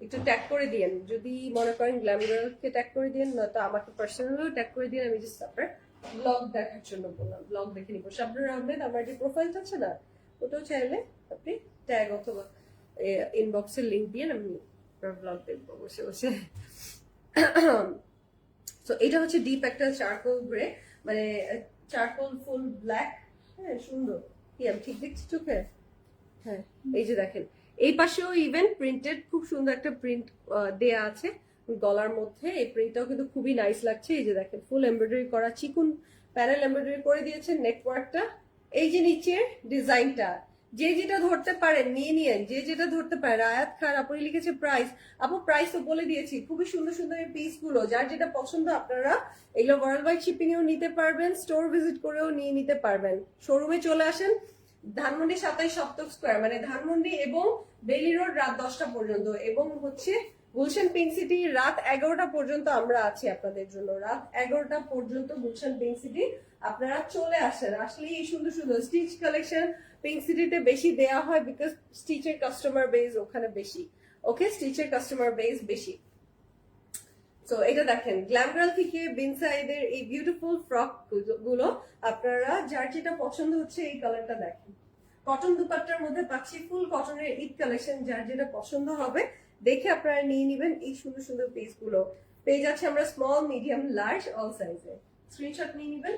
একটু ট্যাগ করে দিয়েন, যদি মনে করেন গ্ল্যাম গার্লকে ট্যাগ করে দিয়েন, নয়তো আমাকে পার্সোনালিও ট্যাগ করে দিয়েন। আমি জাস্ট আপনার ব্লগ দেখার জন্য বললাম, ব্লগ দেখে নিব। শাবনুর আহমেদ আমার যে প্রোফাইল আছে না, ওটাও চাইলে আপনি ট্যাগ অথবা ইনবক্সের লিঙ্ক দিয়ে আমি ব্লগ দেখবো বসে বসে। তো এটা হচ্ছে ডিপ একটা চারকোল গ্রে, মানে চারকোল ফুল ব্ল্যাক। হ্যাঁ সুন্দর, কি আমি ঠিক দেখছি চোখে? হ্যাঁ এই যে দেখেন, এই পাশেও ইভেন প্রিন্টেড খুব সুন্দর একটা প্রিন্ট দেয়া আছে গলার মধ্যে। এই প্রিন্টটাও কিন্তু খুবই নাইস লাগছে। এই যে দেখেন ফুল এমব্রয়ডারি করা, চিকুন প্যানেল এমব্রয়ডারি করে দিয়েছে নেটওয়ার্কটা। এই যে নিচের ডিজাইনটা, যে যেটা ধরতে পারেন নিয়ে নিয়েন, যে যেটা ধরতে পারেন। আয়াত খান আপনি লিখেছে প্রাইস, আপু প্রাইস তো বলে দিয়েছি। খুবই সুন্দর সুন্দর এই পিস গুলো, যার যেটা পছন্দ আপনারা এগুলো ওয়ার্ল্ড ওয়াইড শিপিং এও নিতে পারবেন, স্টোর ভিজিট করেও নিয়ে নিতে পারবেন। শোরুমে চলে আসেন, ধানমন্ডি 27 সপ্তক স্কোয়ার, মানে ধানমন্ডি এবং বেলি রোড রাত 10টা পর্যন্ত, এবং হচ্ছে গুলশান পিঙ্ক সিটি রাত 11টা পর্যন্ত আমরা আছি আপনাদের জন্য। রাত 11টা পর্যন্ত গুলশান পিঙ্ক সিটি আপনারা চলে আসেন। আসলে এই সুন্দর সুন্দর স্টিচ কালেকশন পিঙ্ক সিটিতে বেশি দেয়া হয়, বিকজ স্টিচের কাস্টমার বেস ওখানে বেশি। ওকে, স্টিচের কাস্টমার বেস বেশি। তো এটা দেখেন গ্ল্যাম গার্ল থেকে বিনসাইদের এই বিউটিফুল ফ্রক গুলো আপনারা যার যেটা পছন্দ হচ্ছে, এই কালারটা দেখেন কটন দুপাট্টার মধ্যে পাচ্ছি, ফুল কটনের ঈদ কালেকশন। যার যেটা পছন্দ হবে দেখে আপনারা নিয়ে নিবেন এই সুন্দর সুন্দর পিস গুলো। পেয়ে যাচ্ছে আমরা স্মল, মিডিয়াম, লার্জ অল সাইজে। স্ক্রিনশট নিয়ে নিবেন।